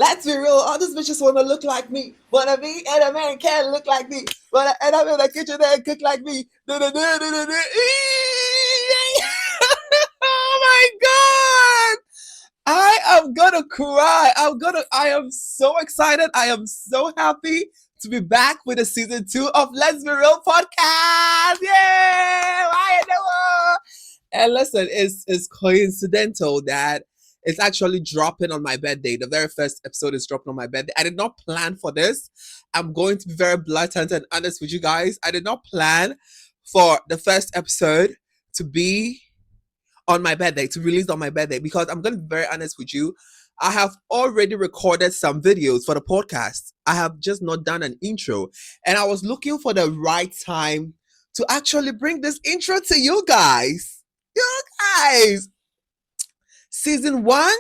Let's be real. All these bitches want to look like me. Wanna be, and a man can't look like me. But and I'm in the kitchen there and cook like me. Oh my god! I am gonna cry. I am so excited. I am so happy to be back with the season 2 of Let's Be Real podcast. Yay! Why in the world? And listen, it's coincidental that it's actually dropping on my birthday. The very first episode is dropping on my birthday. I did not plan for this. I'm going to be very blatant and honest with you guys. I did not plan for the first episode to be on my birthday, to release on my birthday, because I'm going to be very honest with you. I have already recorded some videos for the podcast. I have just not done an intro, and I was looking for the right time to actually bring this intro to you guys. You guys, season 1,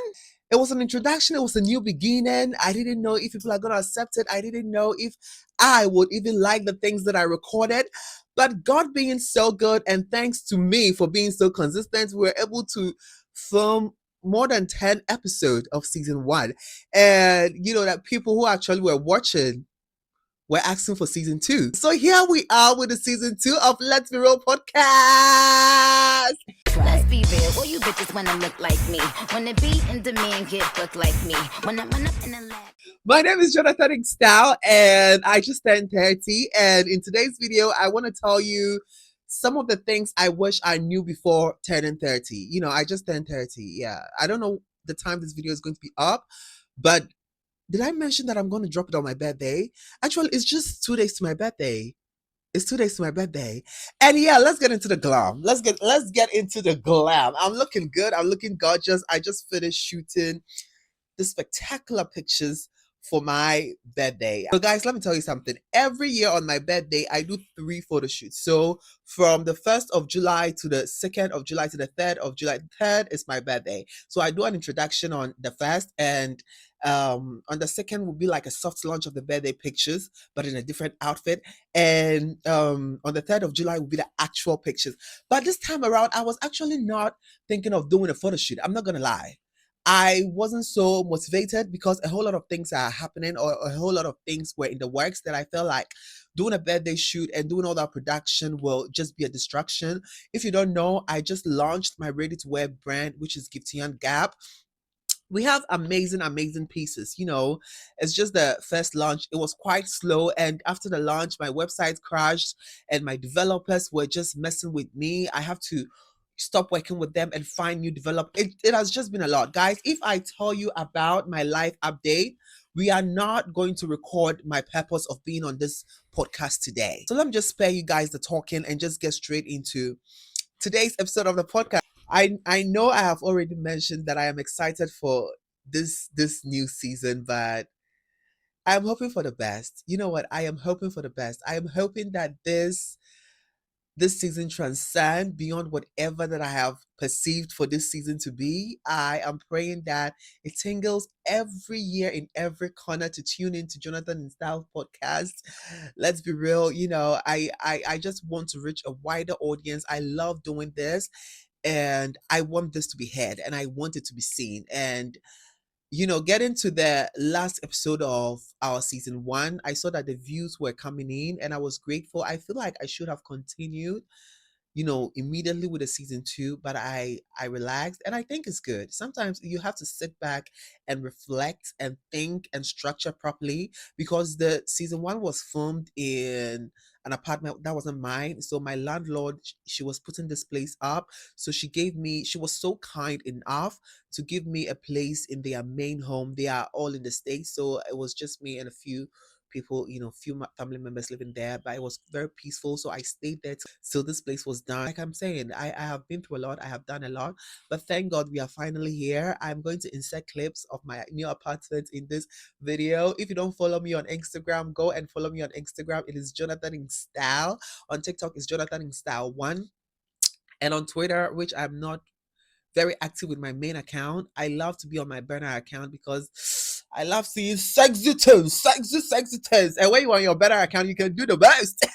it was an introduction. It was a new beginning. I didn't know if people are going to accept it. I didn't know if I would even like the things that I recorded. But God being so good, and thanks to me for being so consistent, we were able to film more than 10 episodes of season 1. And you know that people who actually were watching were asking for season 2. So here we are with the season 2 of Let's Be Real podcast. Let's be real, all you bitches wanna look like me. Wanna be in demand, get booked like me. Wanna run up in the lab. My name is Jonathan Style, and I just turned 30. And in today's video, I want to tell you some of the things I wish I knew before turning 30. You know, I just turned 30. Yeah. I don't know the time this video is going to be up, but did I mention that I'm going to drop it on my birthday? Actually, it's just 2 days to my birthday. It's 2 days to my birthday. And yeah, let's get into the glam. Let's get into the glam. I'm looking good. I'm looking gorgeous. I just finished shooting the spectacular pictures for my birthday. So guys, let me tell you something. Every year on my birthday, I do 3 photo shoots. So from the 1st of July to the 2nd of July to the 3rd of July. The 3rd is my birthday. So I do an introduction on the 1st, and on the 2nd will be like a soft launch of the birthday pictures, but in a different outfit. And on the 3rd of July will be the actual pictures. But this time around, I was actually not thinking of doing a photo shoot. I'm not gonna lie. I wasn't so motivated because a whole lot of things are happening, or a whole lot of things were in the works, that I felt like doing a birthday shoot and doing all that production will just be a distraction. If you don't know, I just launched my ready-to-wear brand, which is Giftian Gap. We have amazing pieces. You know, it's just the first launch. It was quite slow, and after the launch, my website crashed and my developers were just messing with me. I have to stop working with them and find new developers. It has just been a lot, guys. If I tell you about my life update, we are not going to record my purpose of being on this podcast today. So let me just spare you guys the talking and just get straight into today's episode of the podcast. I know I have already mentioned that I am excited for this new season, but I am hoping for the best. You know what? I am hoping for the best. I am hoping that this season transcend beyond whatever that I have perceived for this season to be. I am praying that it tingles every year in every corner to tune into Jonathan and Style podcast. Let's be real, you know, I just want to reach a wider audience. I love doing this, and I want this to be heard, and I want it to be seen. And you know, getting to the last episode of our season 1, I saw that the views were coming in, and I was grateful. I feel like I should have continued, you know, immediately with the season 2, but I relaxed, and I think it's good. Sometimes you have to sit back and reflect and think and structure properly, because the season 1 was filmed in an apartment that wasn't mine. So my landlord, she was putting this place up, so she was so kind enough to give me a place in their main home. They are all in the States, so it was just me and a few people, you know, family members living there, but it was very peaceful. So I stayed there till this place was done. Like I'm saying, I have been through a lot, I have done a lot, but thank God we are finally here. I'm going to insert clips of my new apartment in this video. If you don't follow me on Instagram, go and follow me on Instagram. It is Jonathan in Style. On TikTok is Jonathan in Style 1. And on Twitter, which I'm not very active with my main account, I love to be on my burner account because I love seeing sexy tones. And when you're on your better account, you can do the best.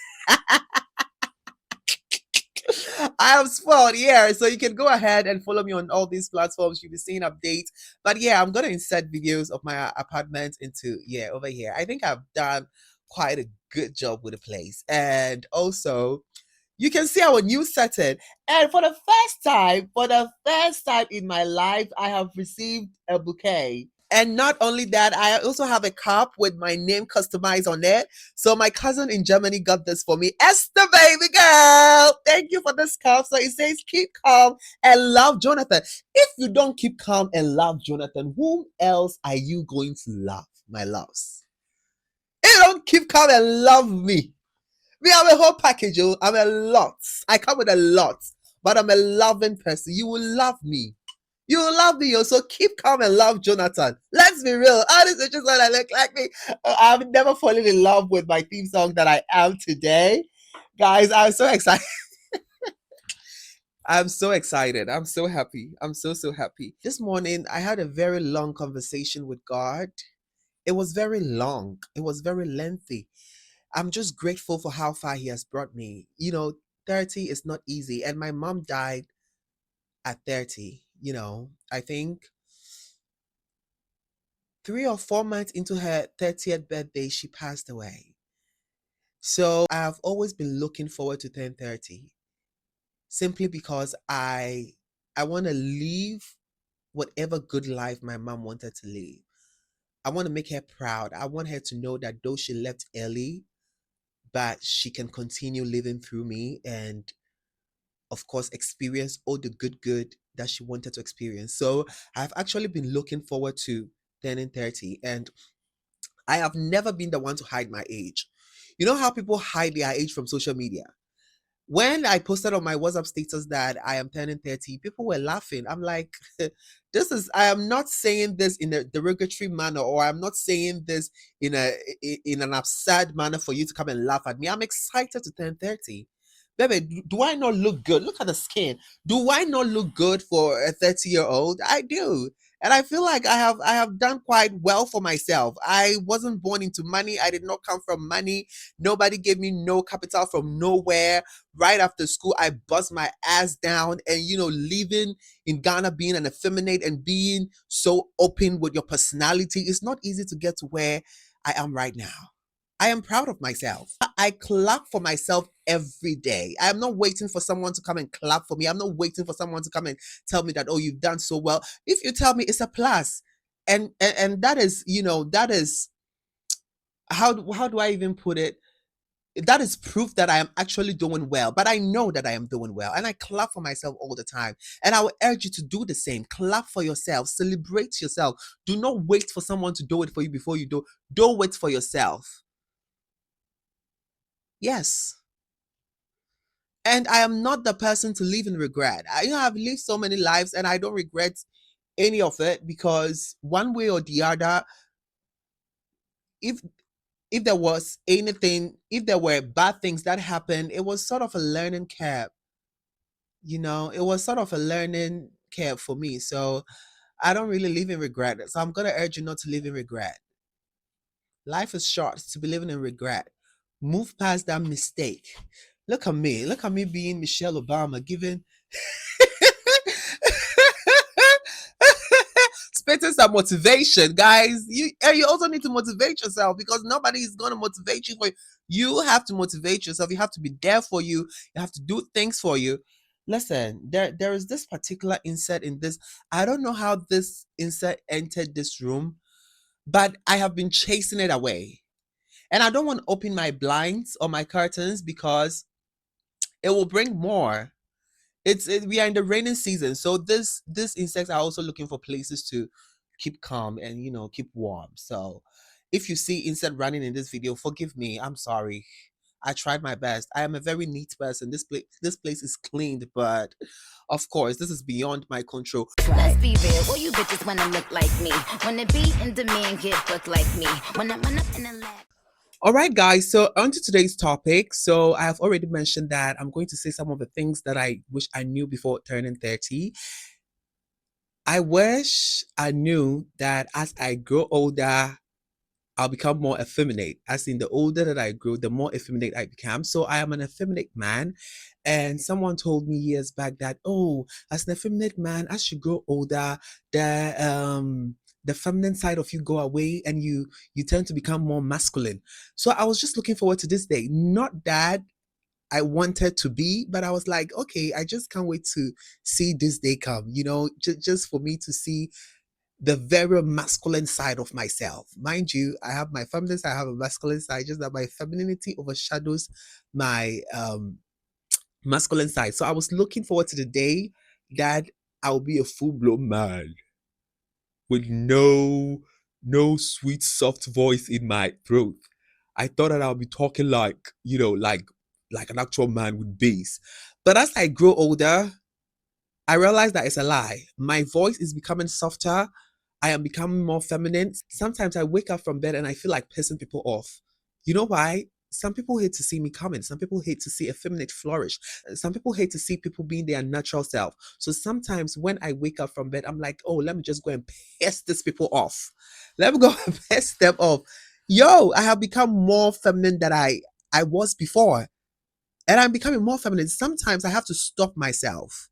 I am spoiled, yeah. So you can go ahead and follow me on all these platforms. You'll be seeing updates. But yeah, I'm gonna insert videos of my apartment into over here. I think I've done quite a good job with the place. And also you can see our new setting. And for the first time in my life, I have received a bouquet. And not only that, I also have a cup with my name customized on it. So my cousin in Germany got this for me. Esther, baby girl, thank you for this cup. So it says, keep calm and love Jonathan. If you don't keep calm and love Jonathan, whom else are you going to love, my loves? If you don't keep calm and love me, I'm a whole package. Oh, I'm a lot. I come with a lot, but I'm a loving person. You will love me. You will love me. Oh, so keep calm and love Jonathan. Let's be real. All these bitches when I look like me. I've never fallen in love with my theme song that I am today. Guys, I'm so excited. I'm so excited. I'm so happy. I'm so happy. This morning, I had a very long conversation with God. It was very long. It was very lengthy. I'm just grateful for how far he has brought me. 30 is not easy. And my mom died at 30. I think 3 or 4 months into her 30th birthday, she passed away. So I've always been looking forward to 10:30 simply because I want to live whatever good life my mom wanted to live. I want to make her proud. I want her to know that though she left early, but she can continue living through me and of course experience all the good that she wanted to experience. So I've actually been looking forward to turning 30, and I have never been the one to hide my age. You know how people hide their age from social media? When I posted on my WhatsApp status that I am turning 30, people were laughing. I'm like, I am not saying this in a derogatory manner, or I'm not saying this in an absurd manner for you to come and laugh at me. I'm excited to turn 30. Baby, do I not look good? Look at the skin. Do I not look good for a 30-year-old? I do. And I feel like I have done quite well for myself. I wasn't born into money. I did not come from money. Nobody gave me no capital from nowhere. Right after school, I bust my ass down, and living in Ghana, being an effeminate and being so open with your personality, it's not easy to get to where I am right now. I am proud of myself. I clap for myself every day. I am not waiting for someone to come and clap for me. I'm not waiting for someone to come and tell me that, oh, you've done so well. If you tell me, it's a plus. And that is, that is, how do I even put it? That is proof that I am actually doing well. But I know that I am doing well, and I clap for myself all the time. And I will urge you to do the same. Clap for yourself. Celebrate yourself. Do not wait for someone to do it for you before you do. Don't wait for yourself. Yes. And I am not the person to live in regret. I've lived so many lives, and I don't regret any of it, because one way or the other, if if there was anything, if there were bad things that happened, it was sort of a learning curve. It was sort of a learning curve for me. So I don't really live in regret. So I'm gonna urge you not to live in regret. Life is short to be living in regret. Move past that mistake. Look at me. Look at me being Michelle Obama, giving spitting some motivation, guys. You also need to motivate yourself, because nobody is gonna motivate you for you. You have to motivate yourself. You have to be there for you. You have to do things for you. Listen, there is this particular insert in this. I don't know how this insert entered this room, but I have been chasing it away. And I don't want to open my blinds or my curtains, because it will bring more. We are in the raining season, so this insects are also looking for places to keep calm and keep warm. So if you see insect running in this video, forgive me. I'm sorry. I tried my best. I am a very neat person. This place is cleaned, but of course this is beyond my control. Let's be real, all you bitches wanna look like me. Wanna be in demand, get booked like me. Wanna run up in the lab. All right, guys. So on to today's topic. So I have already mentioned that I'm going to say some of the things that I wish I knew before turning 30. I wish I knew that as I grow older, I'll become more effeminate. As in, the older that I grow, the more effeminate I become. So I am an effeminate man. And someone told me years back that, oh, as an effeminate man, as you grow older, the feminine side of you go away and you tend to become more masculine. So I was just looking forward to this day. Not that I wanted to be, but I was like, okay, I just can't wait to see this day come, just for me to see the very masculine side of myself. Mind you, I have my feminine side, I have a masculine side, just that my femininity overshadows my masculine side. So I was looking forward to the day that I'll be a full-blown man with no sweet soft voice in my throat. I thought that I'll be talking like, like an actual man with bass. But as I grow older, I realize that it's a lie. My voice is becoming softer. I am becoming more feminine. Sometimes I wake up from bed and I feel like pissing people off. You know why? Some people hate to see me coming. Some people hate to see a feminine flourish. Some people hate to see people being their natural self. So sometimes when I wake up from bed, I'm like, oh, let me just go and piss these people off. Let me go and piss them off. Yo, I have become more feminine than I was before. And I'm becoming more feminine. Sometimes I have to stop myself.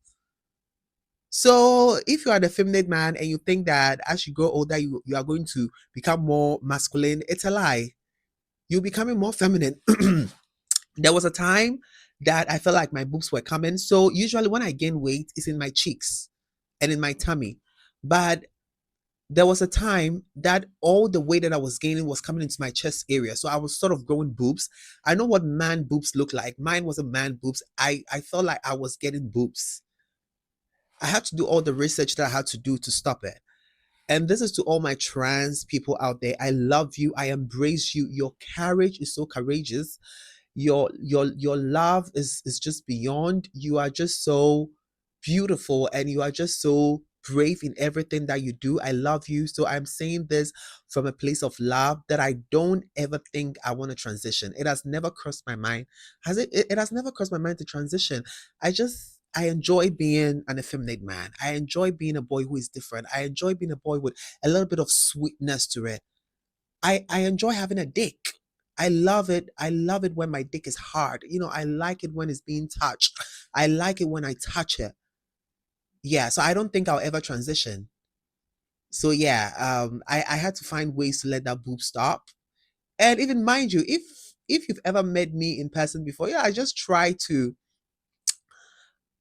So if you are the feminine man and you think that as you grow older, you are going to become more masculine, it's a lie. You're becoming more feminine. There was a time that I felt like my boobs were coming. So usually when I gain weight, it's in my cheeks and in my tummy. But there was a time that all the weight that I was gaining was coming into my chest area. So I was sort of growing boobs. I know what man boobs look like. Mine was a man boobs. I felt like I was getting boobs. I had to do all the research that I had to do to stop it. And this is to all my trans people out there. I love you. I embrace you. Your courage is so courageous. Your love is just beyond. You are just so beautiful and you are just so brave in everything that you do. I love you. So I'm saying this from a place of love that I don't ever think I want to transition. It has never crossed my mind. Has it has never crossed my mind to transition. I enjoy being an effeminate man. I enjoy being a boy who is different. I enjoy being a boy with a little bit of sweetness to it. I enjoy having a dick. I love it. I love it when my dick is hard. I like it when it's being touched. I like it when I touch it. Yeah, so I don't think I'll ever transition. So yeah, I had to find ways to let that boob stop. And even mind you, if you've ever met me in person before, yeah, I just try to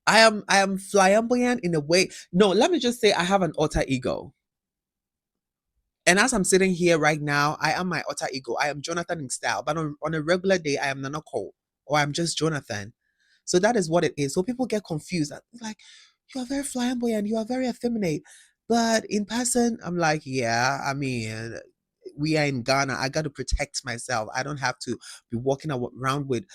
I am flamboyant in a way. No, let me just say I have an alter ego. And as I'm sitting here right now, I am my alter ego. I am Jonathan in style, but on a regular day, I am Nana Cole or I'm just Jonathan. So that is what it is. So people get confused. Like, you are very flamboyant, you are very effeminate. But in person, I'm like, yeah, I mean, we are in Ghana. I got to protect myself. I don't have to be walking around with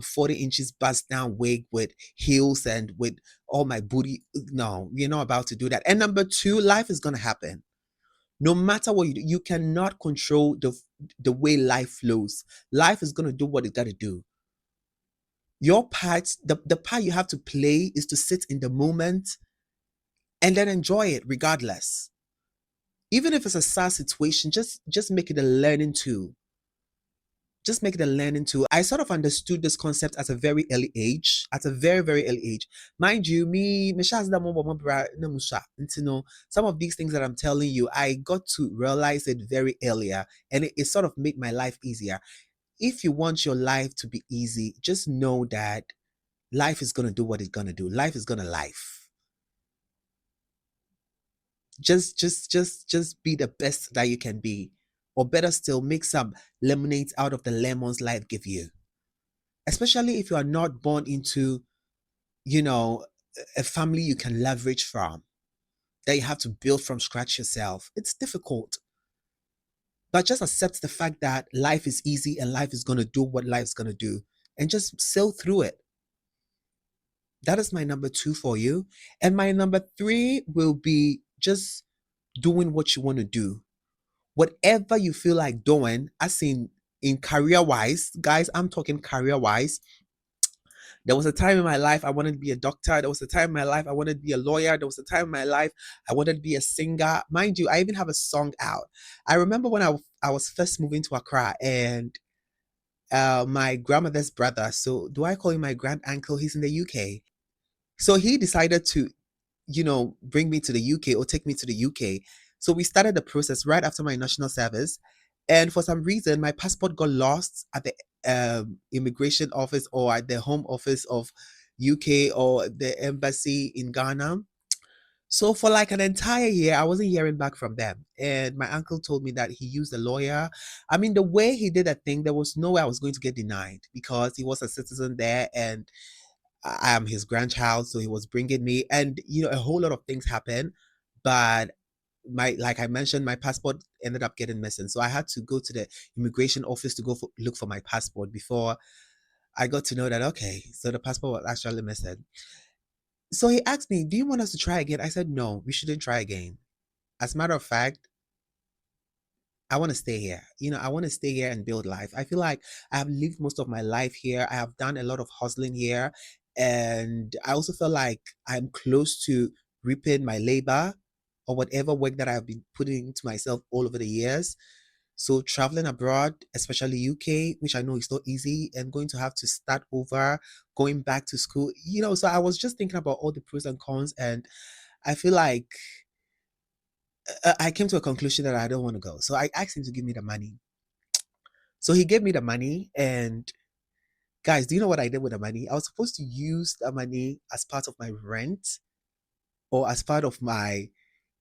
40 inches bust down wig with heels and with all my booty. No, we're not about to do that. And number two, life is going to happen. No matter what you do, you cannot control the way life flows. Life is going to do what it got to do. Your part, the part you have to play is to sit in the moment and then enjoy it regardless. Even if it's a sad situation, just make it a learning tool. Just make it a learning tool. I sort of understood this concept at a very early age, at a very, very early age. Mind you, some of these things that I'm telling you, I got to realize it very earlier, and it sort of made my life easier. If you want your life to be easy, just know that life is gonna do what it's gonna do. Life is gonna life. Just be the best that you can be. Or better still, make some lemonade out of the lemons life give you. Especially if you are not born into, you know, a family you can leverage from, that you have to build from scratch yourself. It's difficult. But just accept the fact that life is easy and life is gonna do what life's gonna do. And just sail through it. That is my number two for you. And my number three will be just doing what you want to do. Whatever you feel like doing, as in career wise, guys, I'm talking career wise. There was a time in my life I wanted to be a doctor. There was a time in my life I wanted to be a lawyer. There was a time in my life I wanted to be a singer. Mind you, I even have a song out. I remember when I was first moving to Accra, and my grandmother's brother, so do I call him my grand uncle? He's in the UK. So he decided to, bring me to the UK or take me to the UK. So we started the process right after my national service. And for some reason, my passport got lost at the immigration office or at the home office of UK or the embassy in Ghana. So for like an entire year, I wasn't hearing back from them. And my uncle told me that he used a lawyer. I mean, the way he did that thing, there was no way I was going to get denied because he was a citizen there, and I am his grandchild, so he was bringing me, and a whole lot of things happened. But like I mentioned, my passport ended up getting missing, so I had to go to the immigration office to look for my passport before I got to know that okay, so the passport was actually missing. So he asked me, "Do you want us to try again?" I said, "No, we shouldn't try again. As a matter of fact, I want to stay here. I want to stay here and build life. I feel like I have lived most of my life here. I have done a lot of hustling here. And I also feel like I'm close to reaping my labor or whatever work that I've been putting into myself all over the years. So traveling abroad, especially UK, which I know is not easy, and going to have to start over, going back to school. So I was just thinking about all the pros and cons, and I feel like I came to a conclusion that I don't want to go. So I asked him to give me the money. So he gave me the money, and guys, do you know what I did with the money? I was supposed to use the money as part of my rent or as part of my,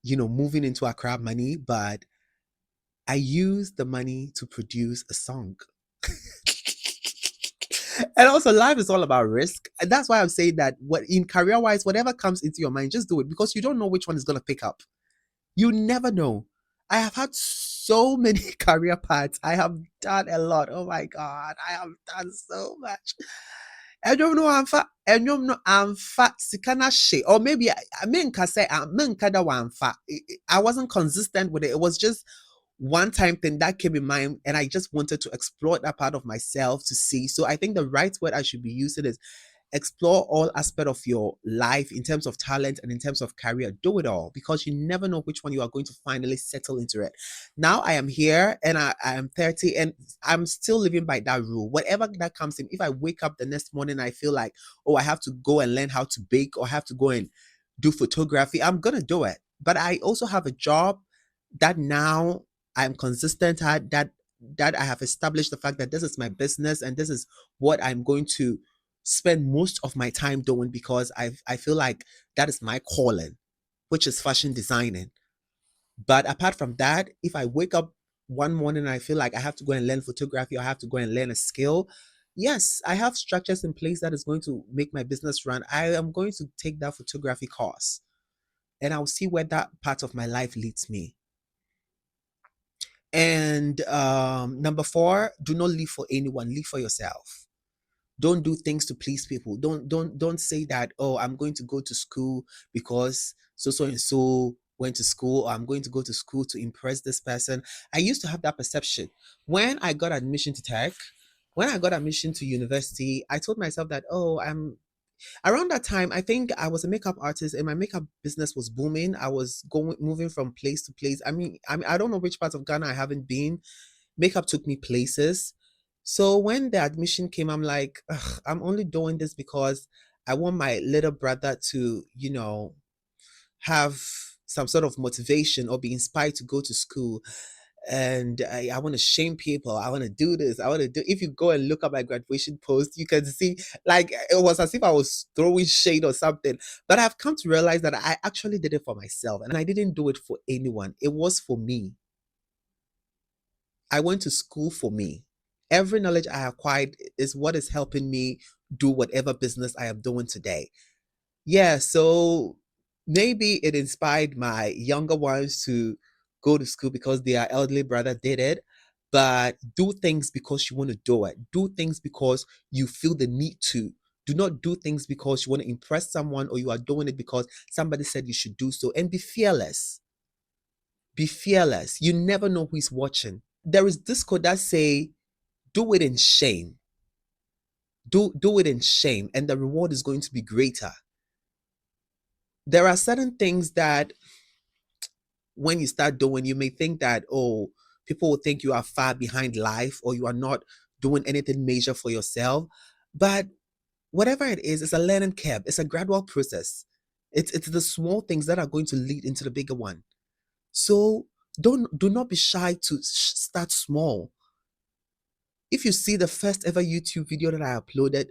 moving into Accra money, but I used the money to produce a song. And also, life is all about risk. And that's why I'm saying that what in career wise, whatever comes into your mind, just do it because you don't know which one is going to pick up. You never know. I have had so many career paths. I have done a lot. Oh my God. I have done so much. Ɛdwom no amfa ɛnwom no amfa sika na hye, or maybe I menka say menka da wamfa. I wasn't consistent with it. It was just one time thing that came in mind, and I just wanted to explore that part of myself to see. So I think the right word I should be using is explore all aspect of your life in terms of talent and in terms of career. Do it all because you never know which one you are going to finally settle into it. Now I am here, and I am 30, and I'm still living by that rule. Whatever that comes in, if I wake up the next morning, I feel like, oh, I have to go and learn how to bake or have to go and do photography, I'm going to do it. But I also have a job that now I'm consistent at, that I have established the fact that this is my business and this is what I'm going to spend most of my time doing because I feel like that is my calling, which is fashion designing. But apart from that, if I wake up one morning and I feel like I have to go and learn photography or I have to go and learn a skill, yes, I have structures in place that is going to make my business run. I am going to take that photography course and I'll see where that part of my life leads me. And number four, do not live for anyone, live for yourself. Don't do things to please people. Don't say that, oh, I'm going to go to school because so and so went to school, or I'm going to go to school to impress this person. I used to have that perception when I got admission to tech. When I got admission to university, I told myself that, oh, I'm around that time, I think I was a makeup artist and my makeup business was booming. I was going moving from place to place. I don't know which parts of Ghana I haven't been. Makeup took me places. So when the admission came, I'm like, "Ugh, I'm only doing this because I want my little brother to, have some sort of motivation or be inspired to go to school. And I want to shame people. I want to do this. I want to do. If you go and look at my graduation post, you can see like it was as if I was throwing shade or something. But I've come to realize that I actually did it for myself, and I didn't do it for anyone. It was for me. I went to school for me. Every knowledge I acquired is what is helping me do whatever business I am doing today. Yeah, so maybe it inspired my younger ones to go to school because their elderly brother did it. But do things because you want to do it. Do things because you feel the need to. Do not do things because you want to impress someone or you are doing it because somebody said you should do so. And be fearless. Be fearless. You never know who is watching. There is this quote that say, do it in shame. do it in shame, and the reward is going to be greater. There are certain things that when you start doing, you may think that, oh, people will think you are far behind life or you are not doing anything major for yourself. But whatever it is, it's a learning curve. It's a gradual process. It's the small things that are going to lead into the bigger one. So do not be shy to start small. If you see the first ever YouTube video that I uploaded,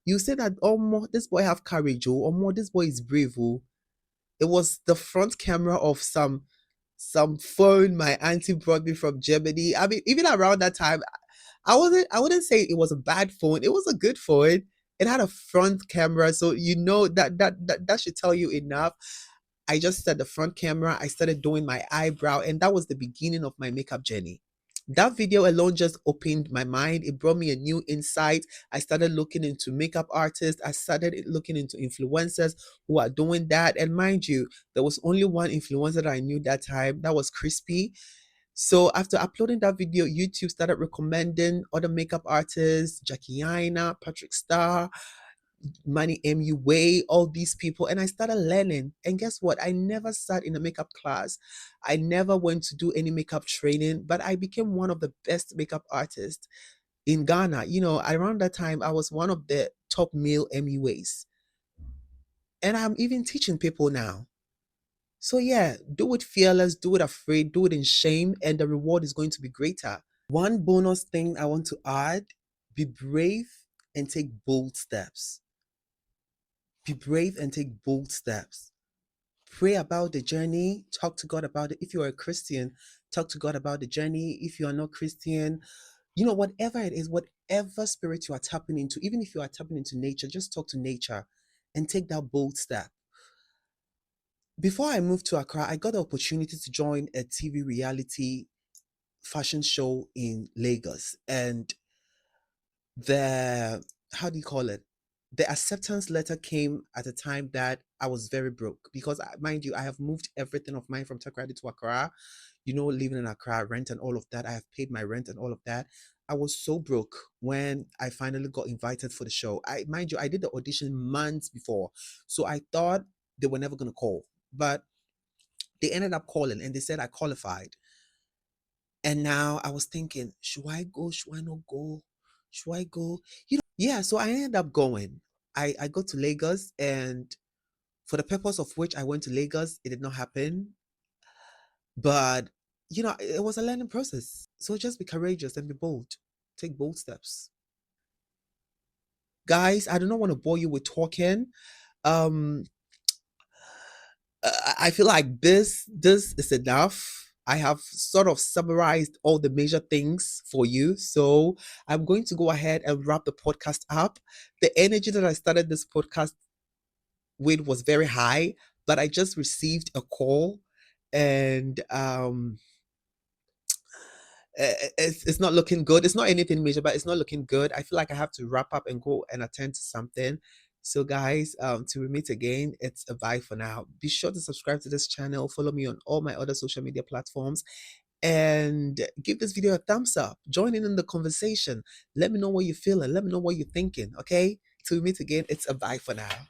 you say that, oh, more this boy have courage, oh, or more this boy is brave, oh. It was the front camera of some phone my auntie brought me from Germany. I mean, even around that time, I wouldn't say it was a bad phone. It was a good phone. It had a front camera, so you know that should tell you enough. I just set the front camera, I started doing my eyebrow, and that was the beginning of my makeup journey. That video alone just opened my mind. It brought me a new insight. I started looking into makeup artists. I started looking into influencers who are doing that. And mind you, there was only one influencer that I knew that time. That was Crispy. So after uploading that video, YouTube started recommending other makeup artists, Jackie Aina, Patrick Starr, Money MUA, all these people, and I started learning. And guess what? I never sat in a makeup class. I never went to do any makeup training, but I became one of the best makeup artists in Ghana. You know, around that time, I was one of the top male MUAs, and I'm even teaching people now. So yeah, do it fearless, do it afraid, do it in shame, and the reward is going to be greater. One bonus thing I want to add: be brave and take bold steps. Be brave and take bold steps. Pray about the journey, talk to God about it. If you're a Christian, talk to God about the journey. If you are not Christian, whatever it is, whatever spirit you are tapping into, even if you are tapping into nature, just talk to nature and take that bold step. Before I moved to Accra, I got the opportunity to join a TV reality fashion show in Lagos. And the how do you call it, the acceptance letter came at a time that I was very broke because, mind you, I have moved everything of mine from Takoradi to Accra, living in Accra, rent and all of that. I have paid my rent and all of that. I was so broke when I finally got invited for the show. Mind you, I did the audition months before, so I thought they were never going to call, but they ended up calling and they said I qualified. And now I was thinking, should I go? Should I not go? Should I go? Yeah, so I ended up going. I got to Lagos, and for the purpose of which I went to Lagos, it did not happen. But, it was a learning process. So just be courageous and be bold. Take bold steps. Guys, I do not want to bore you with talking. Um, I feel like this is enough. I have sort of summarized all the major things for you. So I'm going to go ahead and wrap the podcast up. The energy that I started this podcast with was very high, but I just received a call, and it's not looking good. It's not anything major, but it's not looking good. I feel like I have to wrap up and go and attend to something. So guys, till we meet again, it's a bye for now. Be sure to subscribe to this channel, follow me on all my other social media platforms, and give this video a thumbs up. Join in the conversation. Let me know what you're feeling. Let me know what you're thinking. Okay, till we meet again, it's a bye for now.